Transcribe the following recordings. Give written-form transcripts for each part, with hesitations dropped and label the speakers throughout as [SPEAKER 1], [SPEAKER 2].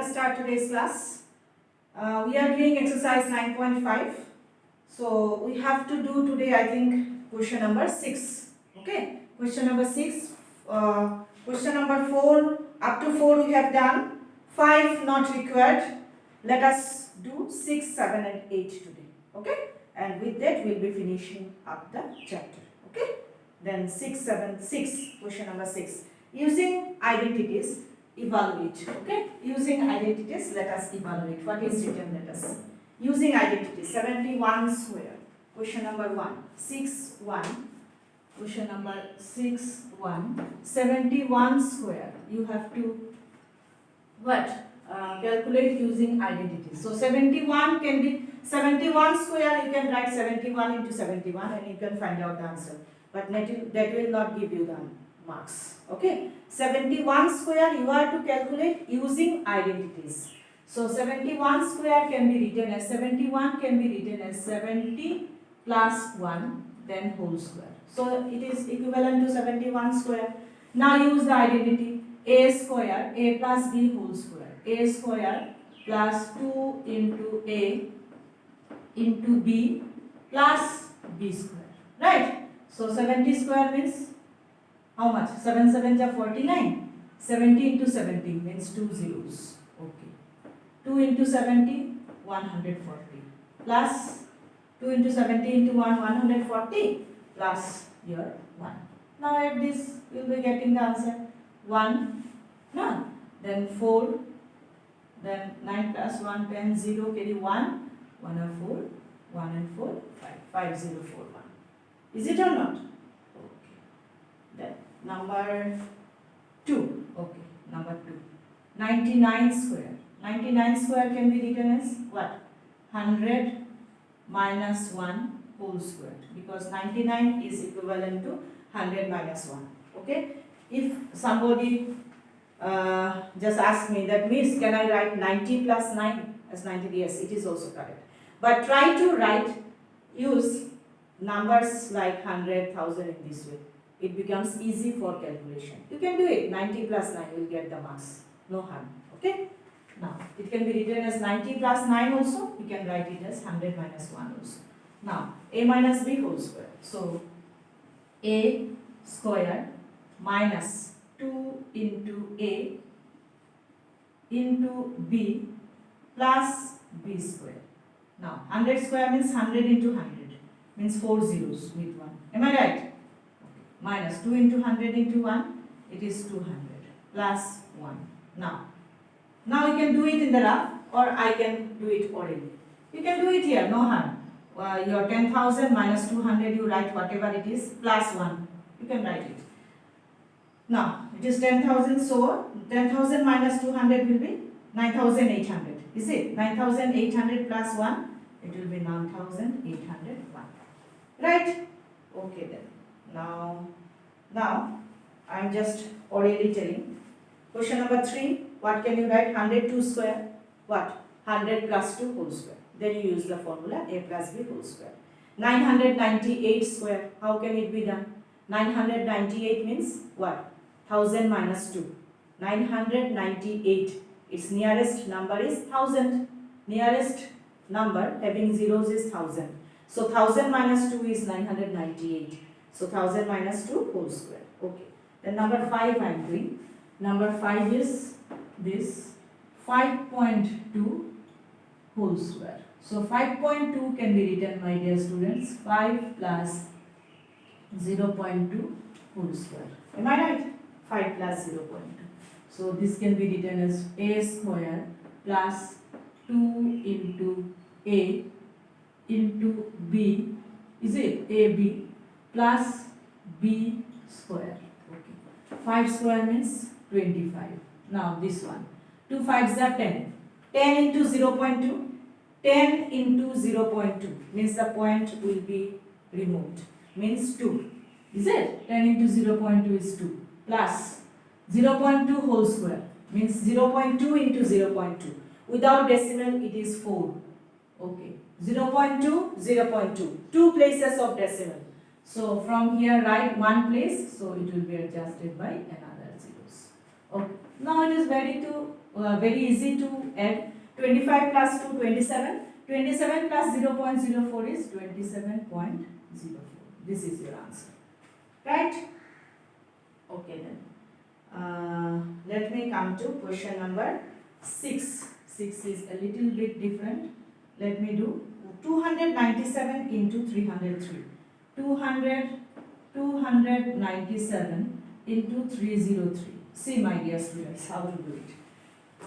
[SPEAKER 1] us start today's class. We are doing exercise 9.5. So we have to do today, I think, question number 6. Okay, question number 6. Question number 4, up to 4 we have done. 5 not required. Let us do 6, 7 and 8 today. Okay, and with that we will be finishing up the chapter. Okay, then 6, 7, 6, question number 6. Using identities, evaluate. Okay, using identities, let us evaluate. What is written? Let us see. Using identities, 71 square. Question number 1. 6, 1. Question number 6, 1. 71 square. You have to what? Calculate using identities. So 71 can be 71 square. You can write 71 into 71 and you can find out the answer. But that will not give you the marks. Okay. 71 square you are to calculate using identities. So 71 square can be written as 71 can be written as 70 plus 1 then whole square. So it is equivalent to 71 square. Now use the identity a square, a plus b whole square. A square plus 2 into a into b plus b square. Right? So 70 square means how much? 7 7 is 49. 70 into 70 means 2 zeros. Okay. 2 into 70, 140. Plus 2 into 70 into 1, 140. Plus here 1. Now at this you will be getting the answer. 1, no. Then 4. Then 9 plus 1, 10, 0, carry 1. 1 and 4. 1 and 4, 5. 5, 0, 4, 1. Is it or not? Okay. Then number 2. Okay. Number 2. 99 square. 99 square can be written as what? 100 minus 1 whole square. Because 99 is equivalent to 100 minus 1. Okay. If somebody just ask me that means can I write 90 plus 9 as 90? Yes, it is also correct. But try to use numbers like 100, 1000 in this way. It becomes easy for calculation. You can do it. 90 plus 9 will get the marks. No harm. Okay. Now it can be written as 90 plus 9 also. You can write it as 100 minus 1 also. Now a minus b whole square. So a square minus 2 into a into b plus b square. Now 100 square means 100 into 100 means 4 zeros with 1. Am I right? Okay. Minus 2 into 100 into 1 it is 200 plus 1. Now you can do it in the rough or I can do it orally. You can do it here, no harm. Your 10,000 minus 200 you write whatever it is plus 1. You can write it. Now it is 10,000, so 10,000 minus 200 will be 9,800. Is it? 9,800 plus 1, it will be 9,801. Right? Okay then. Now I am just orally telling. Question number 3. What can you write? 102 square. What? 100 plus 2 whole square. Then you use the formula a plus b whole square. 998 square. How can it be done? 998 means what? 1000 minus 2. 998. Its nearest number is 1000. Nearest number having zeros is 1000. So 1000 minus 2 is 998. So 1000 minus 2 whole square. Okay. Then number 5 I am doing. Number 5 is this 5.2 whole square. So 5.2 can be written, my dear students, 5 plus 0.2 whole square. Am I right? 5 plus 0.2. So this can be written as a square plus 2 into a into b. Is it ab plus b square? Okay. 5 square means 25. Now this one. 2 5s are 10. 10 into 0.2. 10 into 0.2 means the point will be removed. Means 2. Is it? 10 into 0.2 is 2. Plus 0.2 whole square means 0.2 into 0.2. Without decimal it is 4. Okay. 0.2, 0.2. 2 places of decimal. So from here write one place. So it will be adjusted by another zeros. Okay. Now it is very easy to add 25 plus 2, 27. 27 plus 0.04 is 27.04. This is your answer. Right? Okay then. Let me come to question number 6. 6 is a little bit different. Let me do 297 into 303. 297 into 303. See my dear students how to do it.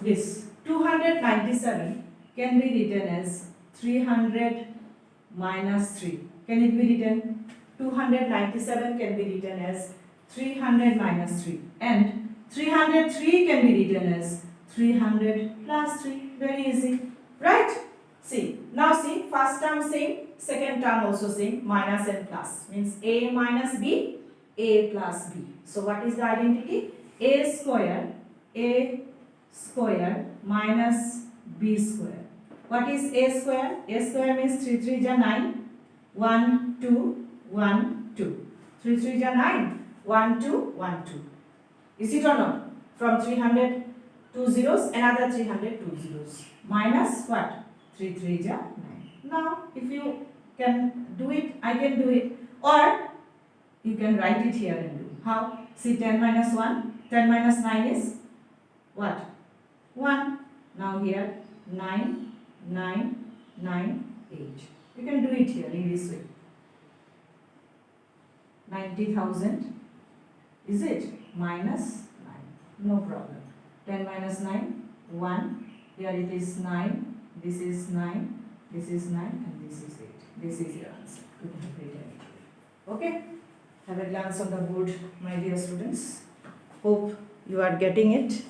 [SPEAKER 1] This 297 can be written as 300 minus 3. Can it be written? 297 can be written as 300 minus 3 and 303 can be written as 300 plus 3. Very easy. Right? See. Now see, first term same, second term also same, minus and plus. Means A minus B, A plus B. So what is the identity? A square minus B square. What is A square? A square means 3 3 is 9. 1 2 1 2. 3 3 is 9. 1 2 1 2. Is it or not? From 300 2 zeros, another 300 2 zeros. Minus what? 3 3 is 9. Now if you can do it, I can do it, or you can write it here and do. How? See, 10 minus 1, 10 minus 9 is what? 1. Now here 9, 9, 9, 8. You can do it here in this way. 90,000, is it? Minus 9. No problem. 10 minus 9, 1. Here it is 9. This is 9. This is 9 and this is 8. This is your answer. You have written it. Okay? Have a glance on the board, my dear students. Hope you are getting it.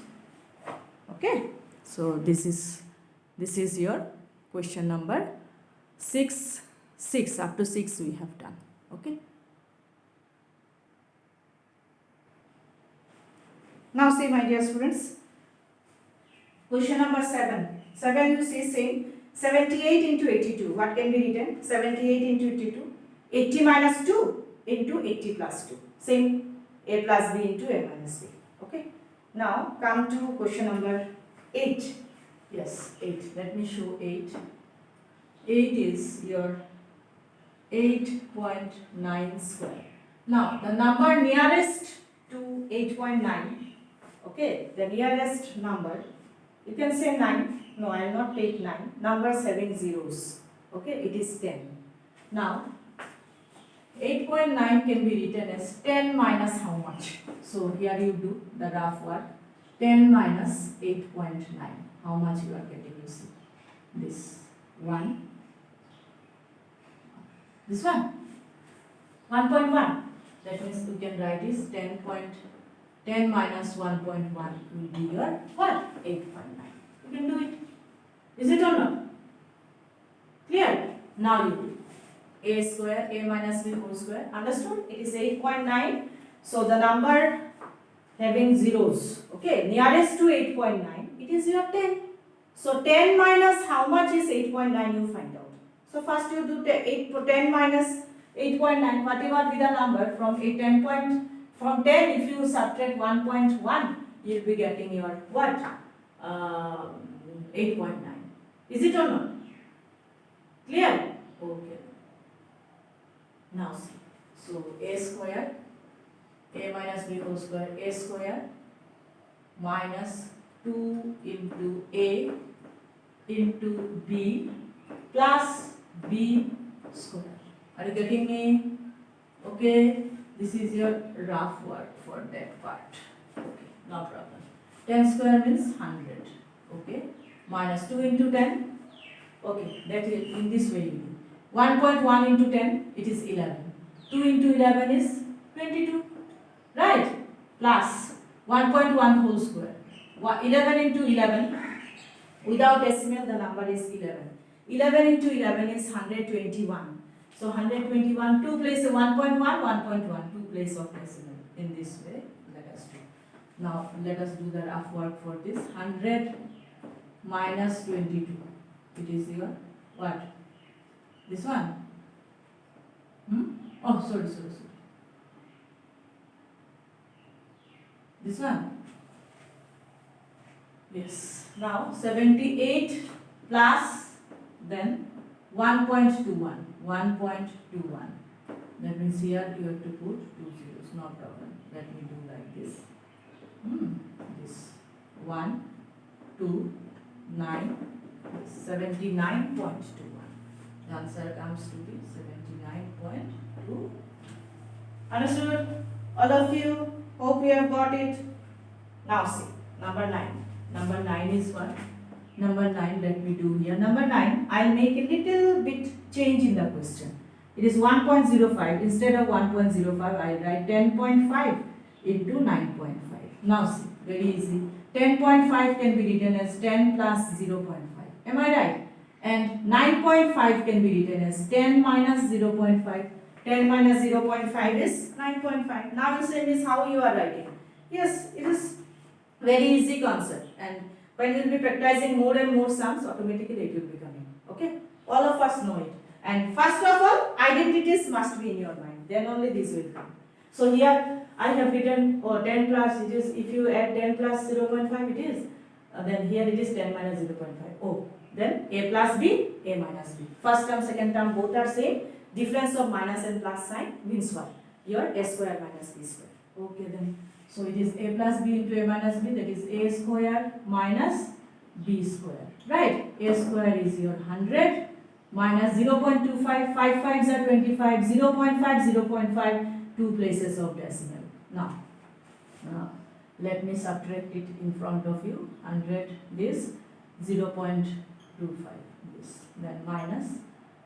[SPEAKER 1] Okay? So this is your question number 6. Up to 6 we have done. Okay? Now see, my dear students, question number 7. 7 you see same. 78 into 82. What can be written? 78 into 82. 80 minus 2 into 80 plus 2. Same. A plus B into A minus B. Okay. Now come to question number 8. Yes, 8. Let me show 8. 8 is your 8.9 square. Now the number nearest to 8.9. Okay, the nearest number, you can say 9. No, I will not take 9. Numbers having zeros. Okay, it is 10. Now, 8.9 can be written as 10 minus how much? So, here you do the rough work. 10 minus 8.9. How much you are getting, you see? This 1. This one. 1.1. That means you can write is 10 minus 1.1 will be your what? 8.9. You can do it. Is it or not? Clear? Now you do. A square, A minus B whole square. Understood? It is 8.9. So the number having zeros. Okay. Nearest to 8.9. It is your 10. So 10 minus how much is 8.9 you find out. So first you do 10 minus 8.9. Whatever be the number from 10 if you subtract 1.1 you will be getting your what? 8.9. Is it or not? Clear? Okay. Now see. So A square, A minus B whole square, A square minus 2 into A into B plus B square. Are you getting me? Okay. This is your rough work for that part. Okay, no problem. 10 square means 100. Okay. Minus 2 into 10. Okay, that is in this way you do. 1.1 into 10, it is 11. 2 into 11 is 22. Right? Plus 1.1 whole square. 11 into 11. Without decimal, the number is 11. 11 into 11 is 121. So 121, 2 place 1.1, 1.1, 2 place of decimal. In this way, let us do. Now, let us do the rough work for this. 100 minus 22. It is your what? This one? Oh, sorry. This one? Yes. Now 78 plus then 1.21. 1.21. That means here you have to put two zeros, not problem. Let me do like this. This 1, 2, 9, 79.21. The answer comes to be 79.2. Understood? All of you? Hope you have got it. Now see, number 9. Number 9 is what? Number 9, let me do here. Number 9, I'll make a little bit change in the question. It is 1.05. Instead of 1.05, I'll write 10.5 into 9.5. Now see, very easy. 10.5 can be written as 10 plus 0.5. Am I right? And 9.5 can be written as 10 minus 0.5. 10 minus 0.5 is 9.5. Now you say, Miss, how you are writing? Yes, it is very easy concept. And when you will be practicing more and more sums, automatically it will be coming. Okay? All of us know it. And first of all, identities must be in your mind. Then only this will come. So here I have written 10 plus, it is, if you add 10 plus 0.5 it is. Then here it is 10 minus 0.5. Oh, then a plus b, a minus b. First term, second term both are same. Difference of minus and plus sign means what? Your a square minus b square. Okay then. So it is a plus b into a minus b, that is a square minus b square. Right? A square is your 100 minus 0.25, 5 5s are 25, 0.5, 0.5, 2 places of decimal. Now, let me subtract it in front of you. 100 this, 0.25 this, then minus.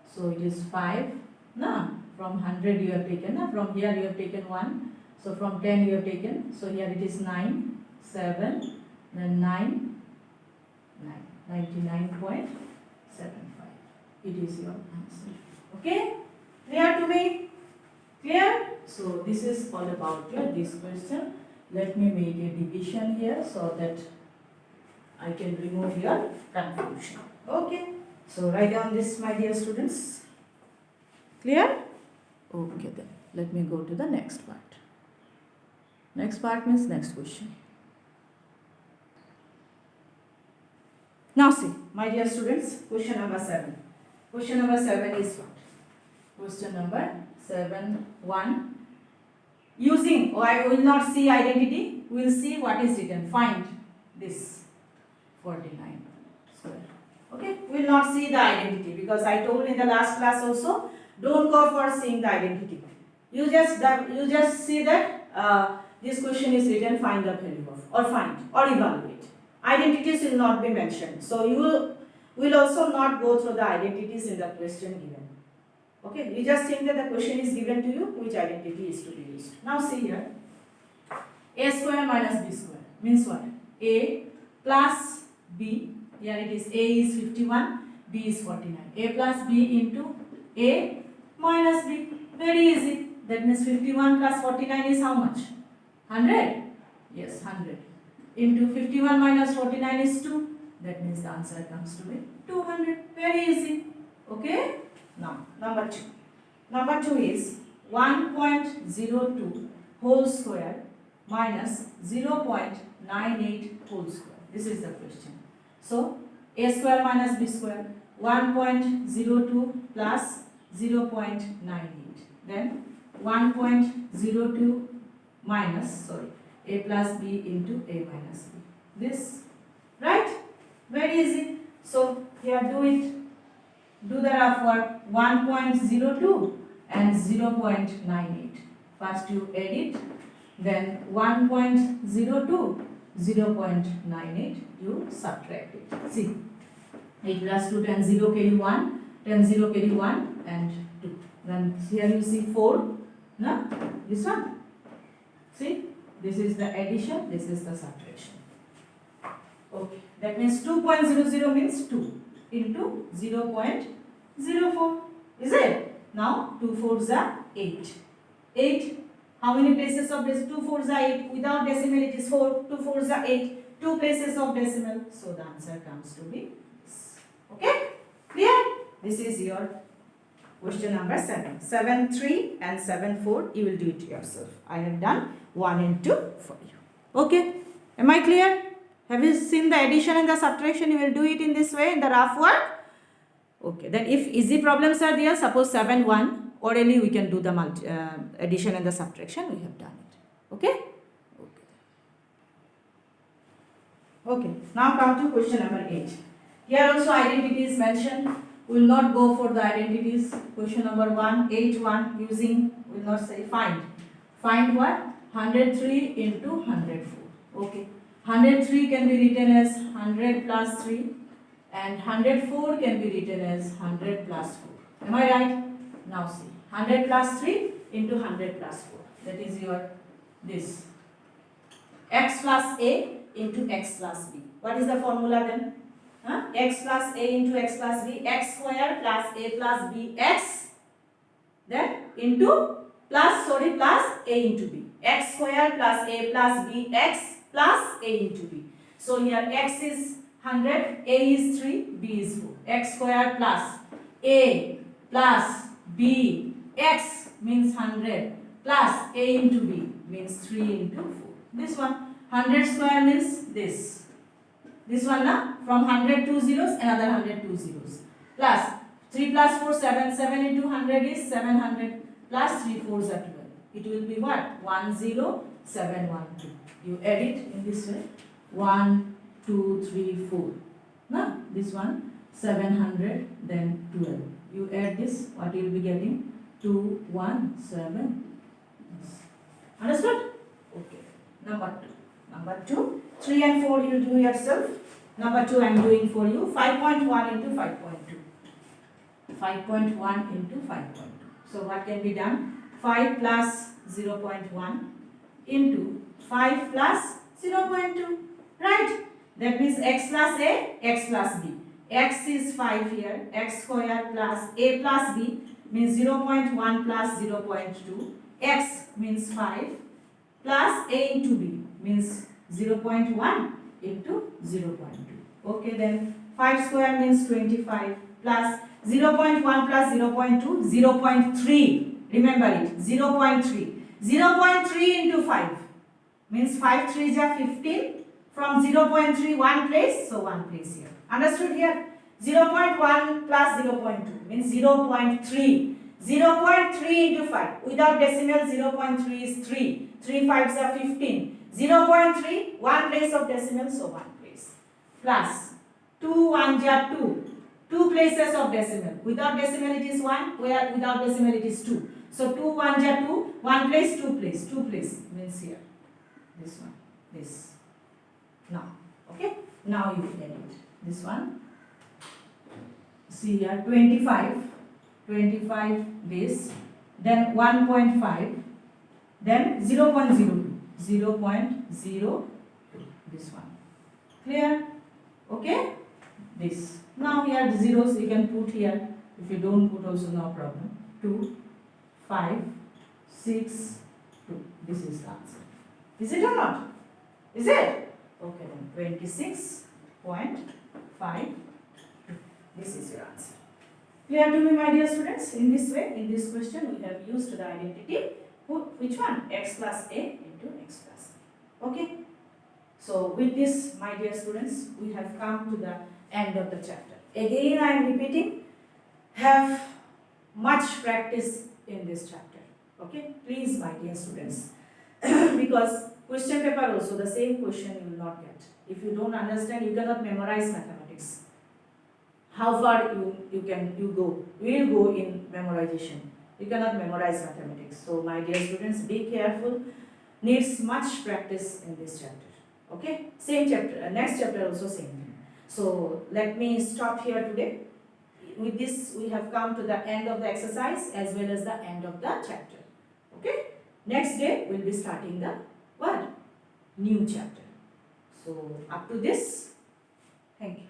[SPEAKER 1] So it is 5. Now, from 100 you have taken, from here you have taken 1. So from 10 you have taken, so here it is 9, 7, then 9, 99.75. It is your answer. Okay? Clear to me? Clear? So this is all about this question. Let me make a division here so that I can remove your confusion. Okay? So write down this, my dear students. Clear? Okay then. Let me go to the next part. Next part means next question. Now see, my dear students, question number 7. Question number 7 is what? Question number 7, 1. Using, I will not see identity, we will see what is written. Find this 49 square. Okay, we will not see the identity because I told in the last class also, don't go for seeing the identity. You just see that this question is written, find the value of, or find, or evaluate. Identities will not be mentioned. So you will also not go through the identities in the question given. Okay, you just think that the question is given to you, which identity is to be used. Now see here, a square minus b square means what? A plus b, here it is a is 51, b is 49. A plus b into a minus b, very easy. That means 51 plus 49 is how much? 100? Yes, 100. Into 51 minus 49 is 2. That means the answer comes to be 200. Very easy. Okay? Now, number 2. Number 2 is 1.02 whole square minus 0.98 whole square. This is the question. So, a square minus b square, 1.02 plus 0.98. Then 1.02 minus, a plus b into a minus b. This, right? Very easy. So, here do the rough work. 1.02 and 0.98. First you add it, then 1.02, 0.98, you subtract it. See, 8 plus 2, 10, 0 carry 1, 10, 0 carry 1 and 2. Then here you see 4, no? This one. See, this is the addition, this is the subtraction. Okay, that means 2.00 means 2 into 0.04. Is it? Now 2 4s are 8. 8. How many places of decimal? 2 4s are 8. Without decimal it is 4. 2 4s are 8. 2 places of decimal. So the answer comes to be this. Okay? Clear? This is your question number 7. 7.3 and 7.4 you will do it yourself. I have done 1 and 2 for you. Okay? Am I clear? Have you seen the addition and the subtraction? You will do it in this way in the rough work. Okay, then if easy problems are there, suppose 7, 1, orally we can do the addition and the subtraction. We have done it. Okay? Okay. Okay, now come to question number 8. Here also identity is mentioned. We will not go for the identities. Question number 1, 8, 1 using, we will not say find. Find what? 103 into 104. Okay. 103 can be written as 100 plus 3 and 104 can be written as 100 plus 4. Am I right? Now see. 100 plus 3 into 100 plus 4. That is your this. X plus A into X plus B. What is the formula then? X plus A into X plus B. X square plus A plus B X. Then into plus A into B. X square plus A plus B X plus A into B. So here X is 100, A is 3, B is 4. X square plus A plus B X means 100 plus A into B means 3 into 4. This one 100 square means this. This one na? From 100 2 zeros, another 100 2 zeros. Plus 3 plus 4, 7. 7 into 100 is 700 plus 3 4s are 12. It will be what? 10712. You add it in this way. 1, 2, 3, 4. Now this one 700 then 12. You add this, what you will be getting? 217. Understood? Okay. Number 2. Number 2. 3 and 4 you do yourself. Number 2 I am doing for you. 5.1 into 5.2. 5.1 into 5.2. So what can be done? 5 plus 0.1 into 5 plus 0.2. Right? That means x plus A, x plus B. X is 5 here. X square plus A plus B means 0.1 plus 0.2. X means 5 plus A into B means 0.1 into 0.2. Okay, then 5 square means 25 plus 0.1 plus 0.2, 0.3. Remember it, 0.3. 0.3 into 5 means 5 3s are 15. From 0.3 one place, so one place here. Understood here? 0.1 plus 0.2 means 0.3. 0.3 into 5. Without decimal, 0.3 is 3. 3 5s are 15. 0.3, one place of decimal, so one place. Plus 2 1s are 2. 2 places of decimal. Without decimal it is 1, where without decimal it is 2. So 2 1s are 2, 1 place, 2 place. 2 place means here. This one, this. Now, okay? Now you get it. This one. See here, 25. 25 base. Then 1.5. Then 0.02. 0.02. This one. Clear? Okay? This. Now here the zeros you can put here. If you don't put also no problem. 2, 5, 6, 2. This is the answer. Is it or not? Is it? Okay then 26.5. This is your answer. Clear to me, my dear students? In this way, in this question we have used the identity. Which one? X plus A into X plus B. Okay. So with this, my dear students, we have come to the end of the chapter. Again I am repeating, have much practice in this chapter. Okay. Please, my dear students. Because question paper also, the same question you will not get. If you don't understand, you cannot memorize mathematics. How far you go? We will go in memorization. You cannot memorize mathematics. So my dear students, be careful. Needs much practice in this chapter. Okay? Same chapter, next chapter also same thing. So let me stop here today. With this, we have come to the end of the exercise as well as the end of the chapter. Okay? Next day, we'll be starting the what? New chapter. So, up to this, thank you.